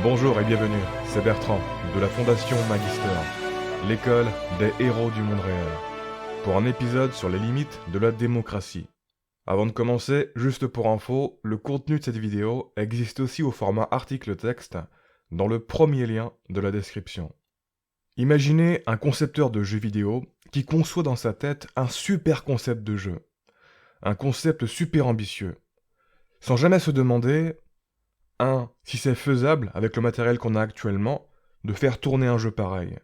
Bonjour et bienvenue, c'est Bertrand, de la Fondation Magister, l'école des héros du monde réel, pour un épisode sur les limites de la démocratie. Avant de commencer, juste pour info, le contenu de cette vidéo existe aussi au format article-texte, dans le premier lien de la description. Imaginez un concepteur de jeux vidéo qui conçoit dans sa tête un super concept de jeu, un concept super ambitieux, sans jamais se demander 1. Si c'est faisable, avec le matériel qu'on a actuellement, de faire tourner un jeu pareil.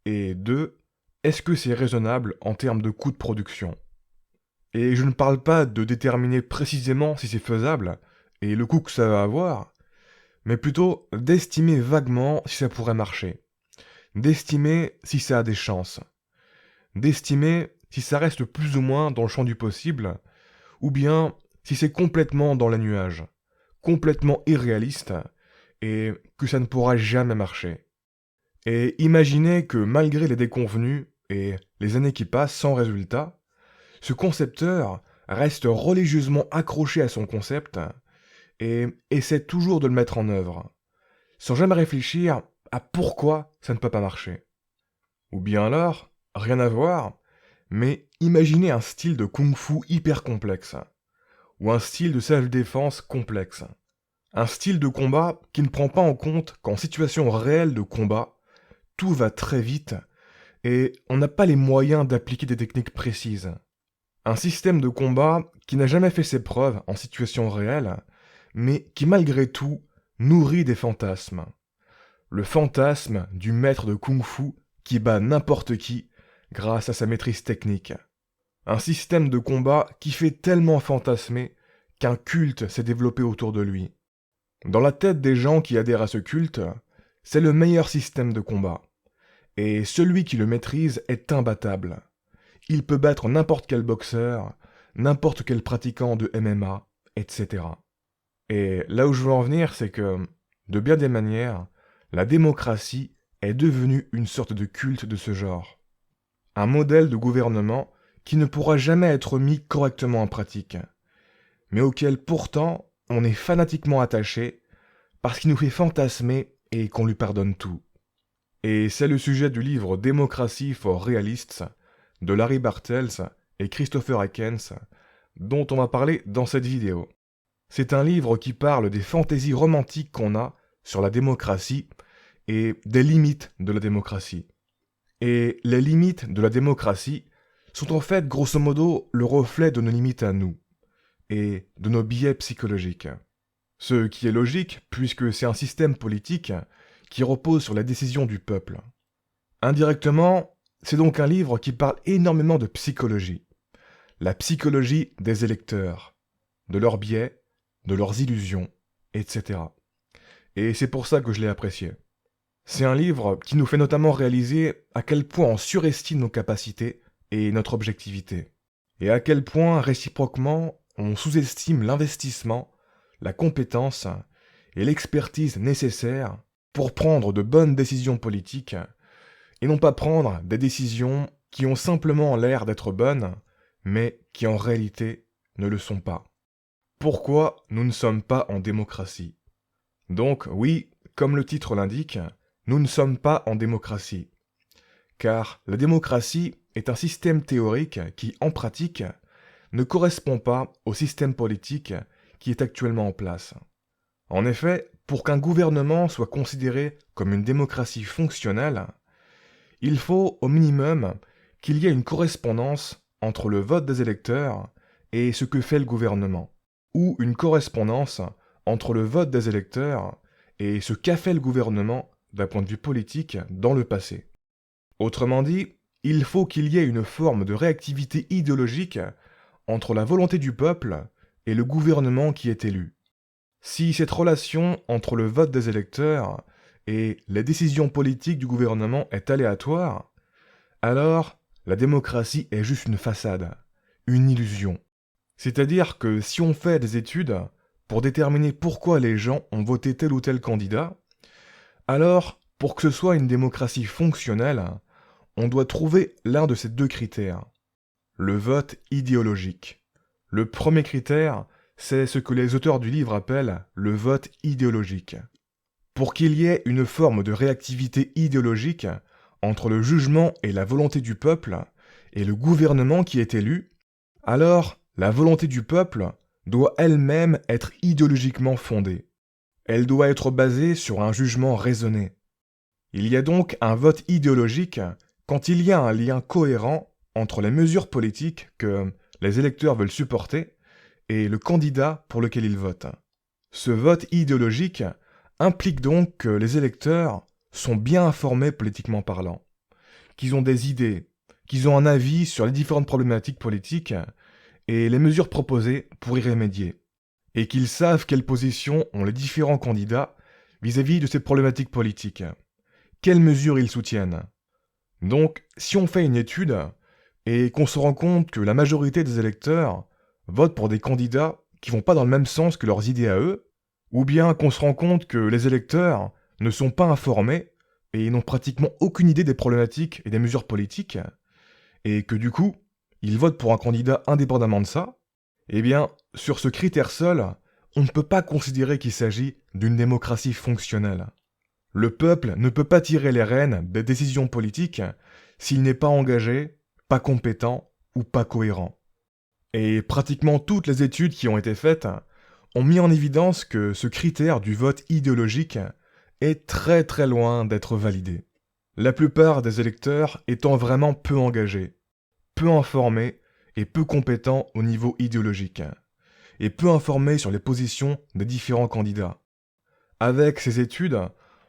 Et 2. Est-ce que c'est raisonnable en termes de coût de production? Et je ne parle pas de déterminer précisément si c'est faisable, et le coût que ça va avoir, mais plutôt d'estimer vaguement si ça pourrait marcher. D'estimer si ça a des chances. D'estimer si ça reste plus ou moins dans le champ du possible, ou bien si c'est complètement dans les nuages, complètement irréaliste, et que ça ne pourra jamais marcher. Et imaginez que malgré les déconvenues et les années qui passent sans résultat, ce concepteur reste religieusement accroché à son concept et essaie toujours de le mettre en œuvre, sans jamais réfléchir à pourquoi ça ne peut pas marcher. Ou bien alors, rien à voir, mais imaginez un style de kung-fu hyper complexe, ou un style de self-défense complexe. Un style de combat qui ne prend pas en compte qu'en situation réelle de combat, tout va très vite et on n'a pas les moyens d'appliquer des techniques précises. Un système de combat qui n'a jamais fait ses preuves en situation réelle, mais qui malgré tout nourrit des fantasmes. Le fantasme du maître de kung-fu qui bat n'importe qui grâce à sa maîtrise technique. Un système de combat qui fait tellement fantasmer qu'un culte s'est développé autour de lui. Dans la tête des gens qui adhèrent à ce culte, c'est le meilleur système de combat. Et celui qui le maîtrise est imbattable. Il peut battre n'importe quel boxeur, n'importe quel pratiquant de MMA, etc. Et là où je veux en venir, c'est que, de bien des manières, la démocratie est devenue une sorte de culte de ce genre. Un modèle de gouvernement qui ne pourra jamais être mis correctement en pratique, mais auquel pourtant on est fanatiquement attaché parce qu'il nous fait fantasmer et qu'on lui pardonne tout. Et c'est le sujet du livre Democracy for Realists de Larry Bartels et Christopher Hitchens dont on va parler dans cette vidéo. C'est un livre qui parle des fantaisies romantiques qu'on a sur la démocratie et des limites de la démocratie. Et les limites de la démocratie sont en fait grosso modo le reflet de nos limites à nous et de nos biais psychologiques. Ce qui est logique puisque c'est un système politique qui repose sur la décision du peuple. Indirectement, c'est donc un livre qui parle énormément de psychologie. La psychologie des électeurs, de leurs biais, de leurs illusions, etc. Et c'est pour ça que je l'ai apprécié. C'est un livre qui nous fait notamment réaliser à quel point on surestime nos capacités et notre objectivité, et à quel point réciproquement on sous-estime l'investissement, la compétence et l'expertise nécessaires pour prendre de bonnes décisions politiques, et non pas prendre des décisions qui ont simplement l'air d'être bonnes, mais qui en réalité ne le sont pas. Pourquoi nous ne sommes pas en démocratie? Donc oui, comme le titre l'indique, nous ne sommes pas en démocratie. Car la démocratie est un système théorique qui, en pratique, ne correspond pas au système politique qui est actuellement en place. En effet, pour qu'un gouvernement soit considéré comme une démocratie fonctionnelle, il faut au minimum qu'il y ait une correspondance entre le vote des électeurs et ce que fait le gouvernement, ou une correspondance entre le vote des électeurs et ce qu'a fait le gouvernement d'un point de vue politique dans le passé. Autrement dit, il faut qu'il y ait une forme de réactivité idéologique entre la volonté du peuple et le gouvernement qui est élu. Si cette relation entre le vote des électeurs et les décisions politiques du gouvernement est aléatoire, alors la démocratie est juste une façade, une illusion. C'est-à-dire que si on fait des études pour déterminer pourquoi les gens ont voté tel ou tel candidat, alors pour que ce soit une démocratie fonctionnelle, on doit trouver l'un de ces deux critères. Le vote idéologique. Le premier critère, c'est ce que les auteurs du livre appellent le vote idéologique. Pour qu'il y ait une forme de réactivité idéologique entre le jugement et la volonté du peuple et le gouvernement qui est élu, alors la volonté du peuple doit elle-même être idéologiquement fondée. Elle doit être basée sur un jugement raisonné. Il y a donc un vote idéologique quand il y a un lien cohérent entre les mesures politiques que les électeurs veulent supporter et le candidat pour lequel ils votent. Ce vote idéologique implique donc que les électeurs sont bien informés politiquement parlant, qu'ils ont des idées, qu'ils ont un avis sur les différentes problématiques politiques et les mesures proposées pour y remédier, et qu'ils savent quelle position ont les différents candidats vis-à-vis de ces problématiques politiques, quelles mesures ils soutiennent. Donc, si on fait une étude et qu'on se rend compte que la majorité des électeurs votent pour des candidats qui vont pas dans le même sens que leurs idées à eux, ou bien qu'on se rend compte que les électeurs ne sont pas informés et n'ont pratiquement aucune idée des problématiques et des mesures politiques, et que du coup, ils votent pour un candidat indépendamment de ça, eh bien, sur ce critère seul, on ne peut pas considérer qu'il s'agit d'une démocratie fonctionnelle. Le peuple ne peut pas tirer les rênes des décisions politiques s'il n'est pas engagé, pas compétent ou pas cohérent. Et pratiquement toutes les études qui ont été faites ont mis en évidence que ce critère du vote idéologique est très très loin d'être validé. La plupart des électeurs étant vraiment peu engagés, peu informés et peu compétents au niveau idéologique, et peu informés sur les positions des différents candidats. Avec ces études,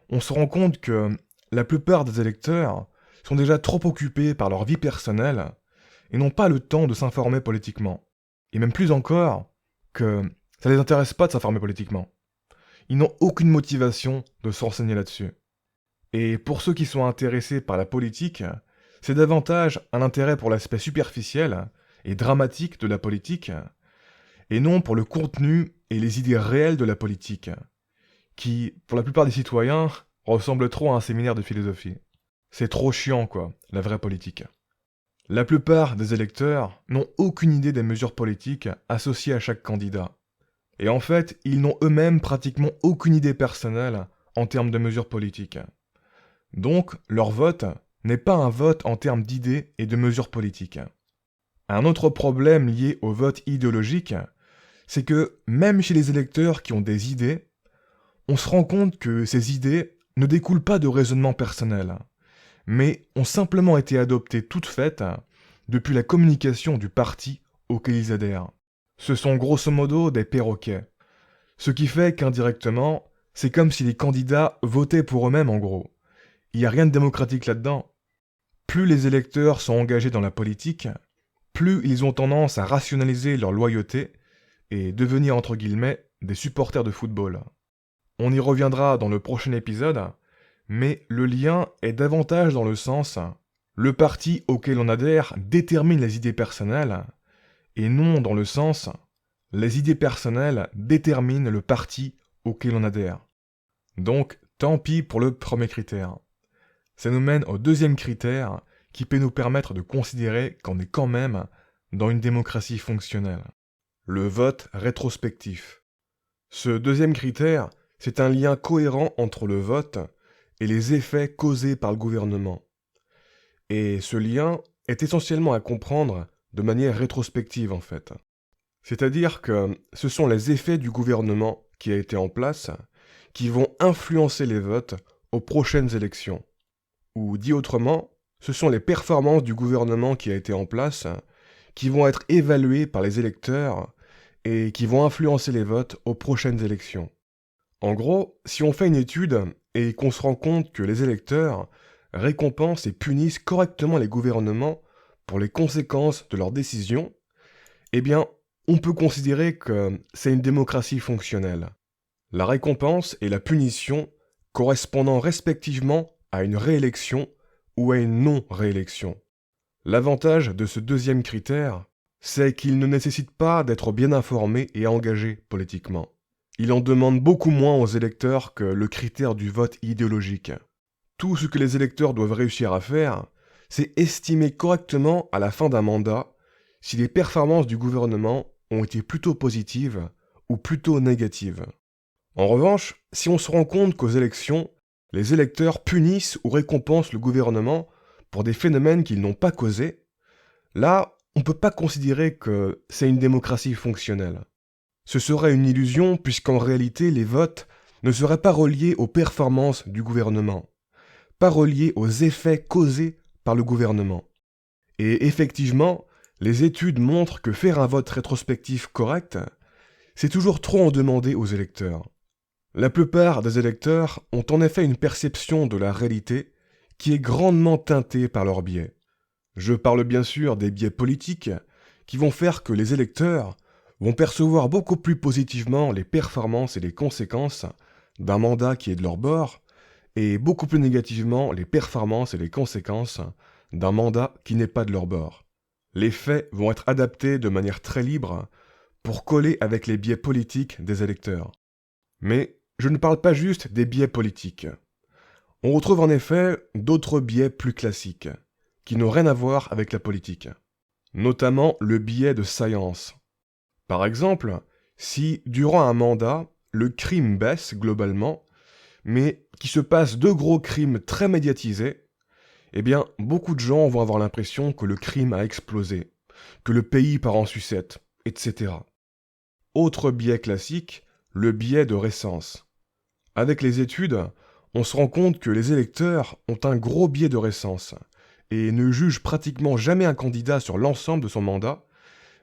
on se rend compte que la plupart des électeurs sont déjà trop occupés par leur vie personnelle et n'ont pas le temps de s'informer politiquement. Et même plus encore, que ça ne les intéresse pas de s'informer politiquement. Ils n'ont aucune motivation de se renseigner là-dessus. Et pour ceux qui sont intéressés par la politique, c'est davantage un intérêt pour l'aspect superficiel et dramatique de la politique, et non pour le contenu et les idées réelles de la politique, qui, pour la plupart des citoyens, ressemble trop à un séminaire de philosophie. C'est trop chiant, quoi, la vraie politique. La plupart des électeurs n'ont aucune idée des mesures politiques associées à chaque candidat. Et en fait, ils n'ont eux-mêmes pratiquement aucune idée personnelle en termes de mesures politiques. Donc, leur vote n'est pas un vote en termes d'idées et de mesures politiques. Un autre problème lié au vote idéologique, c'est que même chez les électeurs qui ont des idées, on se rend compte que ces idées ne découlent pas de raisonnement personnel, mais ont simplement été adoptées toutes faites depuis la communication du parti auquel ils adhèrent. Ce sont grosso modo des perroquets. Ce qui fait qu'indirectement, c'est comme si les candidats votaient pour eux-mêmes en gros. Il n'y a rien de démocratique là-dedans. Plus les électeurs sont engagés dans la politique, plus ils ont tendance à rationaliser leur loyauté et devenir entre guillemets des supporters de football. On y reviendra dans le prochain épisode, mais le lien est davantage dans le sens le parti auquel on adhère détermine les idées personnelles, et non dans le sens les idées personnelles déterminent le parti auquel on adhère. Donc, tant pis pour le premier critère. Ça nous mène au deuxième critère qui peut nous permettre de considérer qu'on est quand même dans une démocratie fonctionnelle. Le vote rétrospectif. Ce deuxième critère, c'est un lien cohérent entre le vote et les effets causés par le gouvernement. Et ce lien est essentiellement à comprendre de manière rétrospective en fait. C'est-à-dire que ce sont les effets du gouvernement qui a été en place qui vont influencer les votes aux prochaines élections. Ou dit autrement, ce sont les performances du gouvernement qui a été en place qui vont être évaluées par les électeurs et qui vont influencer les votes aux prochaines élections. En gros, si on fait une étude et qu'on se rend compte que les électeurs récompensent et punissent correctement les gouvernements pour les conséquences de leurs décisions, eh bien, on peut considérer que c'est une démocratie fonctionnelle. La récompense et la punition correspondant respectivement à une réélection ou à une non-réélection. L'avantage de ce deuxième critère, c'est qu'il ne nécessite pas d'être bien informé et engagé politiquement. Il en demande beaucoup moins aux électeurs que le critère du vote idéologique. Tout ce que les électeurs doivent réussir à faire, c'est estimer correctement à la fin d'un mandat si les performances du gouvernement ont été plutôt positives ou plutôt négatives. En revanche, si on se rend compte qu'aux élections, les électeurs punissent ou récompensent le gouvernement pour des phénomènes qu'ils n'ont pas causés, là, on ne peut pas considérer que c'est une démocratie fonctionnelle. Ce serait une illusion puisqu'en réalité, les votes ne seraient pas reliés aux performances du gouvernement, pas reliés aux effets causés par le gouvernement. Et effectivement, les études montrent que faire un vote rétrospectif correct, c'est toujours trop en demander aux électeurs. La plupart des électeurs ont en effet une perception de la réalité qui est grandement teintée par leurs biais. Je parle bien sûr des biais politiques qui vont faire que les électeurs vont percevoir beaucoup plus positivement les performances et les conséquences d'un mandat qui est de leur bord et beaucoup plus négativement les performances et les conséquences d'un mandat qui n'est pas de leur bord. Les faits vont être adaptés de manière très libre pour coller avec les biais politiques des électeurs. Mais je ne parle pas juste des biais politiques. On retrouve en effet d'autres biais plus classiques, qui n'ont rien à voir avec la politique. Notamment le biais de science. Par exemple, si durant un mandat, le crime baisse globalement, mais qu'il se passe deux gros crimes très médiatisés, eh bien, beaucoup de gens vont avoir l'impression que le crime a explosé, que le pays part en sucette, etc. Autre biais classique, le biais de récence. Avec les études, on se rend compte que les électeurs ont un gros biais de récence et ne jugent pratiquement jamais un candidat sur l'ensemble de son mandat,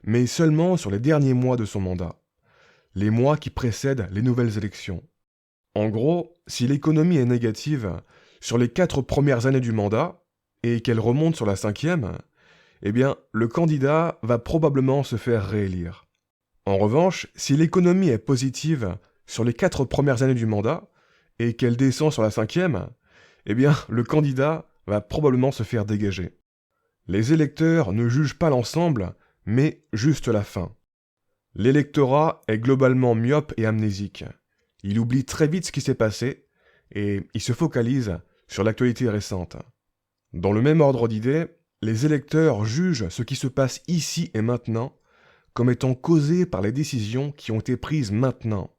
mais seulement sur les derniers mois de son mandat, les mois qui précèdent les nouvelles élections. En gros, si l'économie est négative sur les 4 premières années du mandat et qu'elle remonte sur la 5e, eh bien, le candidat va probablement se faire réélire. En revanche, si l'économie est positive sur les 4 premières années du mandat et qu'elle descend sur la 5e, eh bien, le candidat va probablement se faire dégager. Les électeurs ne jugent pas l'ensemble, mais juste la fin. L'électorat est globalement myope et amnésique. Il oublie très vite ce qui s'est passé et il se focalise sur l'actualité récente. Dans le même ordre d'idées, les électeurs jugent ce qui se passe ici et maintenant comme étant causé par les décisions qui ont été prises maintenant,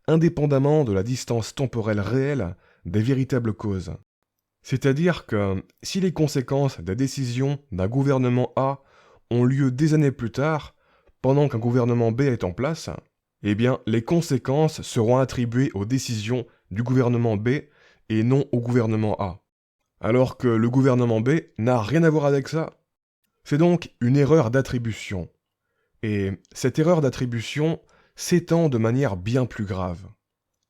indépendamment de la distance temporelle réelle des véritables causes. C'est-à-dire que si les conséquences des décisions d'un gouvernement A ont lieu des années plus tard, pendant qu'un gouvernement B est en place, eh bien les conséquences seront attribuées aux décisions du gouvernement B et non au gouvernement A. Alors que le gouvernement B n'a rien à voir avec ça. C'est donc une erreur d'attribution. Et cette erreur d'attribution s'étend de manière bien plus grave.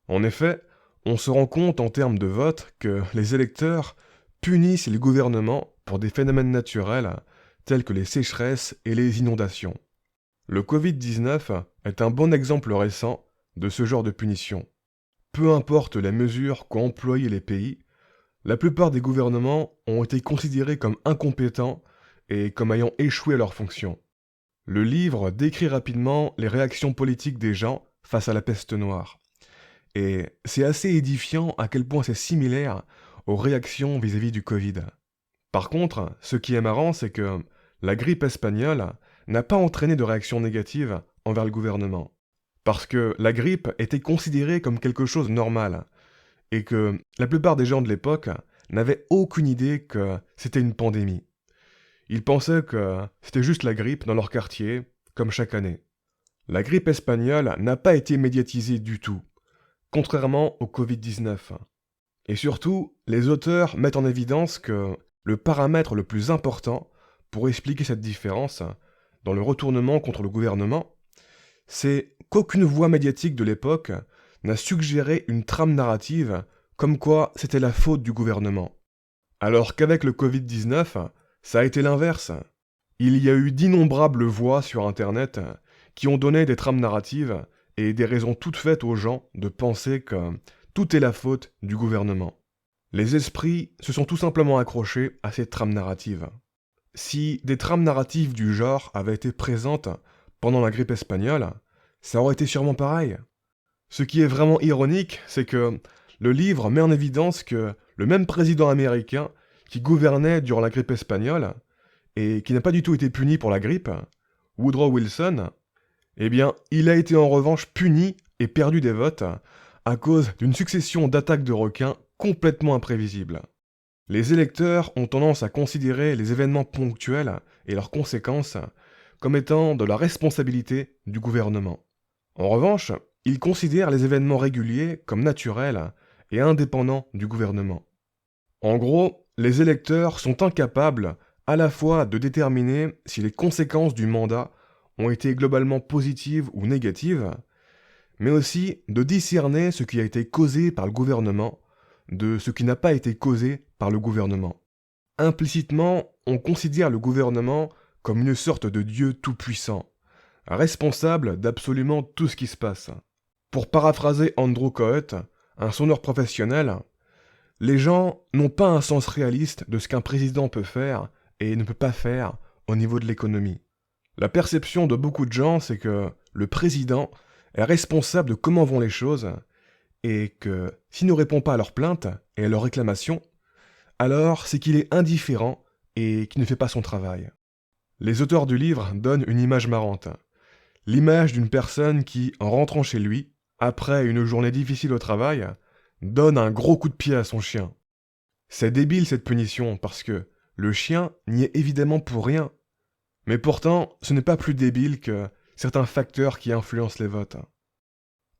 En effet, on se rend compte en termes de vote que les électeurs punissent les gouvernements pour des phénomènes naturels tels que les sécheresses et les inondations. Le Covid-19 est un bon exemple récent de ce genre de punition. Peu importe les mesures qu'ont employées les pays, la plupart des gouvernements ont été considérés comme incompétents et comme ayant échoué à leur fonction. Le livre décrit rapidement les réactions politiques des gens face à la peste noire. Et c'est assez édifiant à quel point c'est similaire aux réactions vis-à-vis du Covid. Par contre, ce qui est marrant, c'est que la grippe espagnole n'a pas entraîné de réaction négative envers le gouvernement. Parce que la grippe était considérée comme quelque chose de normal, et que la plupart des gens de l'époque n'avaient aucune idée que c'était une pandémie. Ils pensaient que c'était juste la grippe dans leur quartier, comme chaque année. La grippe espagnole n'a pas été médiatisée du tout, contrairement au Covid-19. Et surtout, les auteurs mettent en évidence que le paramètre le plus important pour expliquer cette différence dans le retournement contre le gouvernement, c'est qu'aucune voix médiatique de l'époque n'a suggéré une trame narrative comme quoi c'était la faute du gouvernement. Alors qu'avec le Covid-19, ça a été l'inverse. Il y a eu d'innombrables voix sur Internet qui ont donné des trames narratives et des raisons toutes faites aux gens de penser que tout est la faute du gouvernement. Les esprits se sont tout simplement accrochés à ces trames narratives. Si des trames narratives du genre avaient été présentes pendant la grippe espagnole, ça aurait été sûrement pareil. Ce qui est vraiment ironique, c'est que le livre met en évidence que le même président américain qui gouvernait durant la grippe espagnole, et qui n'a pas du tout été puni pour la grippe, Woodrow Wilson, eh bien, il a été en revanche puni et perdu des votes à cause d'une succession d'attaques de requins complètement imprévisibles. Les électeurs ont tendance à considérer les événements ponctuels et leurs conséquences comme étant de la responsabilité du gouvernement. En revanche, ils considèrent les événements réguliers comme naturels et indépendants du gouvernement. En gros, les électeurs sont incapables à la fois de déterminer si les conséquences du mandat ont été globalement positives ou négatives, mais aussi de discerner ce qui a été causé par le gouvernement de ce qui n'a pas été causé par le gouvernement. Implicitement, on considère le gouvernement comme une sorte de Dieu tout-puissant, responsable d'absolument tout ce qui se passe. Pour paraphraser Andrew Cohen, un sonneur professionnel, les gens n'ont pas un sens réaliste de ce qu'un président peut faire et ne peut pas faire au niveau de l'économie. La perception de beaucoup de gens, c'est que le président est responsable de comment vont les choses et que s'il ne répond pas à leurs plaintes et à leurs réclamations, alors c'est qu'il est indifférent et qu'il ne fait pas son travail. Les auteurs du livre donnent une image marrante. L'image d'une personne qui, en rentrant chez lui, après une journée difficile au travail, donne un gros coup de pied à son chien. C'est débile cette punition parce que le chien n'y est évidemment pour rien. Mais pourtant, ce n'est pas plus débile que certains facteurs qui influencent les votes.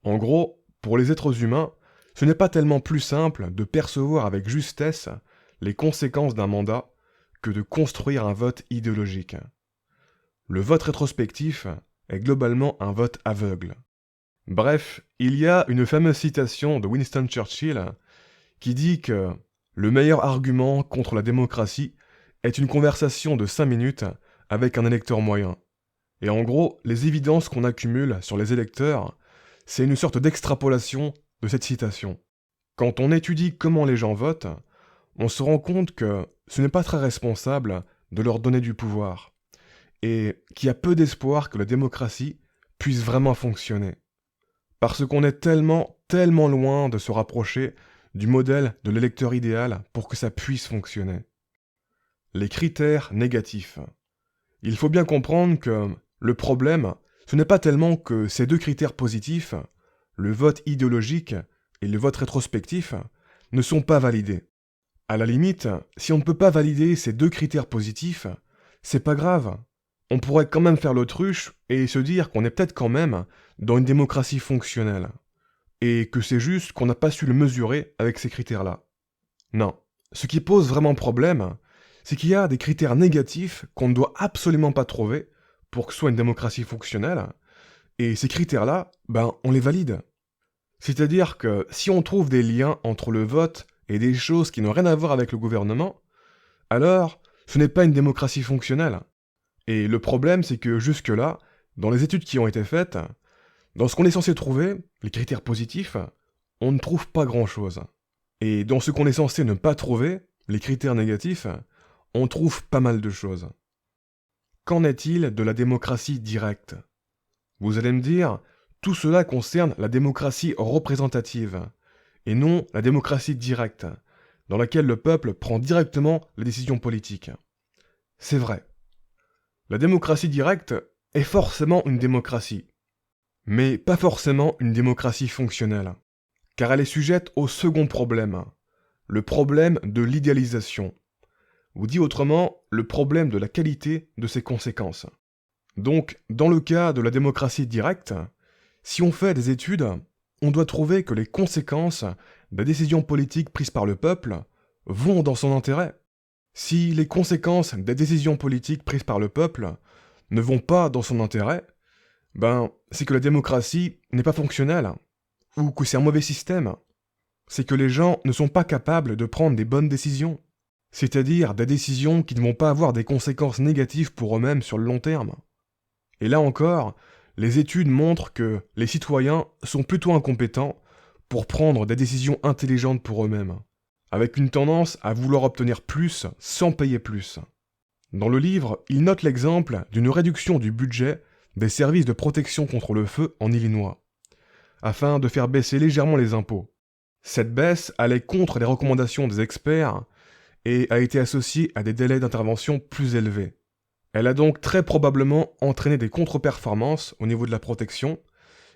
En gros, pour les êtres humains, ce n'est pas tellement plus simple de percevoir avec justesse les conséquences d'un mandat que de construire un vote idéologique. Le vote rétrospectif est globalement un vote aveugle. Bref, il y a une fameuse citation de Winston Churchill qui dit que le meilleur argument contre la démocratie est une conversation de 5 minutes avec un électeur moyen. Et en gros, les évidences qu'on accumule sur les électeurs, c'est une sorte d'extrapolation de cette citation. Quand on étudie comment les gens votent, on se rend compte que ce n'est pas très responsable de leur donner du pouvoir, et qu'il y a peu d'espoir que la démocratie puisse vraiment fonctionner. Parce qu'on est tellement loin de se rapprocher du modèle de l'électeur idéal pour que ça puisse fonctionner. Les critères négatifs. Il faut bien comprendre que le problème, ce n'est pas tellement que ces deux critères positifs, le vote idéologique et le vote rétrospectif, ne sont pas validés. À la limite, si on ne peut pas valider ces deux critères positifs, c'est pas grave. On pourrait quand même faire l'autruche et se dire qu'on est peut-être quand même dans une démocratie fonctionnelle. Et que c'est juste qu'on n'a pas su le mesurer avec ces critères-là. Non. Ce qui pose vraiment problème, c'est qu'il y a des critères négatifs qu'on ne doit absolument pas trouver pour que ce soit une démocratie fonctionnelle, et ces critères-là, on les valide. C'est-à-dire que si on trouve des liens entre le vote et des choses qui n'ont rien à voir avec le gouvernement, alors ce n'est pas une démocratie fonctionnelle. Et le problème, c'est que jusque-là, dans les études qui ont été faites, dans ce qu'on est censé trouver, les critères positifs, on ne trouve pas grand-chose. Et dans ce qu'on est censé ne pas trouver, les critères négatifs, on trouve pas mal de choses. Qu'en est-il de la démocratie directe ? Vous allez me dire, tout cela concerne la démocratie représentative, et non la démocratie directe, dans laquelle le peuple prend directement les décisions politiques. C'est vrai. La démocratie directe est forcément une démocratie, mais pas forcément une démocratie fonctionnelle, car elle est sujette au second problème, le problème de l'idéalisation, ou dit autrement, le problème de la qualité de ses conséquences. Donc, dans le cas de la démocratie directe, si on fait des études, on doit trouver que les conséquences des décisions politiques prises par le peuple vont dans son intérêt. Si les conséquences des décisions politiques prises par le peuple ne vont pas dans son intérêt, c'est que la démocratie n'est pas fonctionnelle, ou que c'est un mauvais système. C'est que les gens ne sont pas capables de prendre des bonnes décisions, c'est-à-dire des décisions qui ne vont pas avoir des conséquences négatives pour eux-mêmes sur le long terme. Et là encore, les études montrent que les citoyens sont plutôt incompétents pour prendre des décisions intelligentes pour eux-mêmes, avec une tendance à vouloir obtenir plus sans payer plus. Dans le livre, il note l'exemple d'une réduction du budget des services de protection contre le feu en Illinois, afin de faire baisser légèrement les impôts. Cette baisse allait contre les recommandations des experts et a été associée à des délais d'intervention plus élevés. Elle a donc très probablement entraîné des contre-performances au niveau de la protection,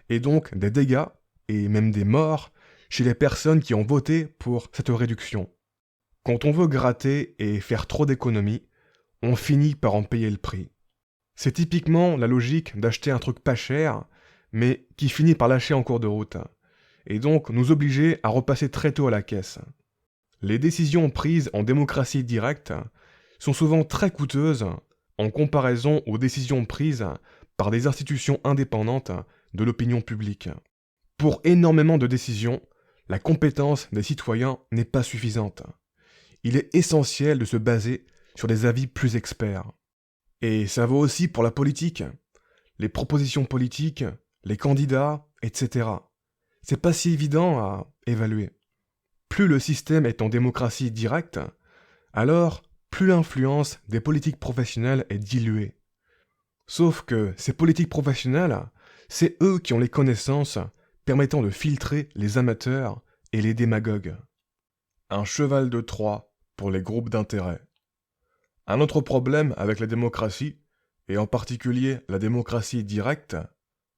et donc des dégâts, et même des morts, chez les personnes qui ont voté pour cette réduction. Quand on veut gratter et faire trop d'économies, on finit par en payer le prix. C'est typiquement la logique d'acheter un truc pas cher, mais qui finit par lâcher en cours de route, et donc nous obliger à repasser très tôt à la caisse. Les décisions prises en démocratie directe sont souvent très coûteuses en comparaison aux décisions prises par des institutions indépendantes de l'opinion publique. Pour énormément de décisions, la compétence des citoyens n'est pas suffisante. Il est essentiel de se baser sur des avis plus experts. Et ça vaut aussi pour la politique, les propositions politiques, les candidats, etc. C'est pas si évident à évaluer. Plus le système est en démocratie directe, alors plus l'influence des politiques professionnelles est diluée. Sauf que ces politiques professionnelles, c'est eux qui ont les connaissances permettant de filtrer les amateurs et les démagogues. Un cheval de Troie pour les groupes d'intérêt. Un autre problème avec la démocratie, et en particulier la démocratie directe,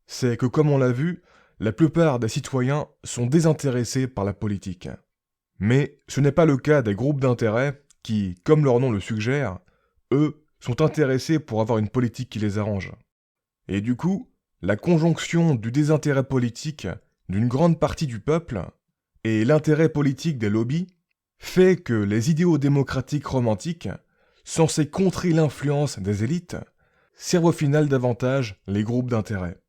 c'est que comme on l'a vu, la plupart des citoyens sont désintéressés par la politique. Mais ce n'est pas le cas des groupes d'intérêt qui, comme leur nom le suggère, eux, sont intéressés pour avoir une politique qui les arrange. Et du coup, la conjonction du désintérêt politique d'une grande partie du peuple et l'intérêt politique des lobbies fait que les idéaux démocratiques romantiques, censés contrer l'influence des élites, servent au final davantage les groupes d'intérêt.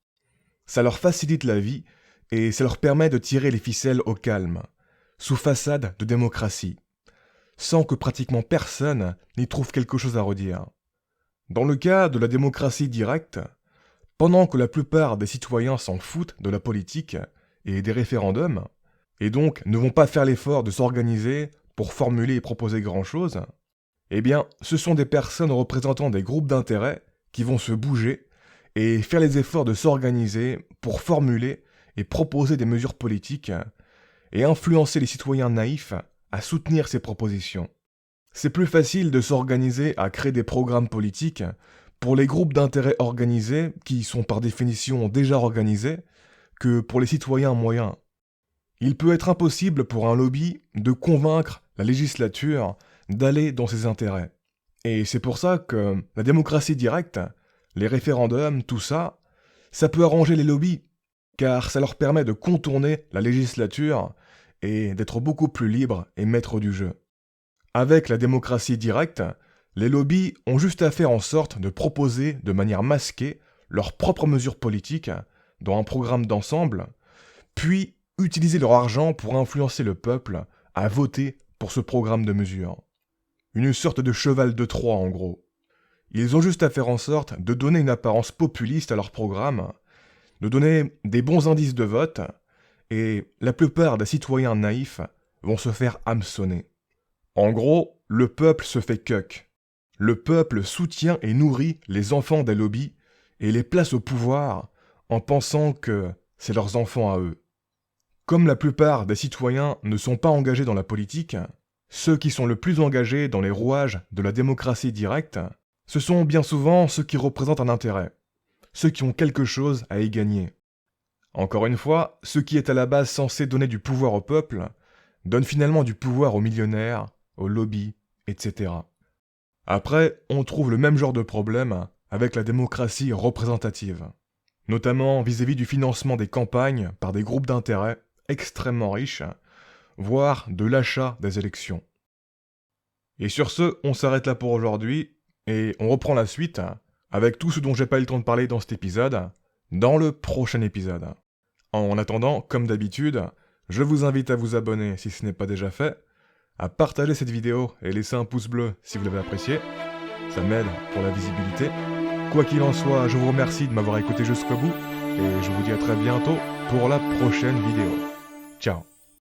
Ça leur facilite la vie et ça leur permet de tirer les ficelles au calme, sous façade de démocratie, sans que pratiquement personne n'y trouve quelque chose à redire. Dans le cas de la démocratie directe, pendant que la plupart des citoyens s'en foutent de la politique et des référendums, et donc ne vont pas faire l'effort de s'organiser pour formuler et proposer grand-chose, eh bien, ce sont des personnes représentant des groupes d'intérêt qui vont se bouger et faire les efforts de s'organiser pour formuler et proposer des mesures politiques et influencer les citoyens naïfs à soutenir ces propositions. C'est plus facile de s'organiser à créer des programmes politiques pour les groupes d'intérêt organisés, qui sont par définition déjà organisés, que pour les citoyens moyens. Il peut être impossible pour un lobby de convaincre la législature d'aller dans ses intérêts. Et c'est pour ça que la démocratie directe, les référendums, tout ça, ça peut arranger les lobbies, car ça leur permet de contourner la législature et d'être beaucoup plus libres et maîtres du jeu. Avec la démocratie directe, les lobbies ont juste à faire en sorte de proposer de manière masquée leurs propres mesures politiques dans un programme d'ensemble, puis utiliser leur argent pour influencer le peuple à voter pour ce programme de mesures. Une sorte de cheval de Troie en gros. Ils ont juste à faire en sorte de donner une apparence populiste à leur programme, de donner des bons indices de vote, et la plupart des citoyens naïfs vont se faire hameçonner. En gros, le peuple se fait cuck. Le peuple soutient et nourrit les enfants des lobbies et les place au pouvoir en pensant que c'est leurs enfants à eux. Comme la plupart des citoyens ne sont pas engagés dans la politique, ceux qui sont le plus engagés dans les rouages de la démocratie directe, ce sont bien souvent ceux qui représentent un intérêt, ceux qui ont quelque chose à y gagner. Encore une fois, ce qui est à la base censé donner du pouvoir au peuple, donne finalement du pouvoir aux millionnaires, aux lobbies, etc. Après, on trouve le même genre de problème avec la démocratie représentative, notamment vis-à-vis du financement des campagnes par des groupes d'intérêt extrêmement riches, voire de l'achat des élections. Et sur ce, on s'arrête là pour aujourd'hui, et on reprend la suite avec tout ce dont j'ai pas eu le temps de parler dans cet épisode, dans le prochain épisode. En attendant, comme d'habitude, je vous invite à vous abonner si ce n'est pas déjà fait, à partager cette vidéo et laisser un pouce bleu si vous l'avez apprécié, ça m'aide pour la visibilité. Quoi qu'il en soit, je vous remercie de m'avoir écouté jusqu'au bout, et je vous dis à très bientôt pour la prochaine vidéo. Ciao.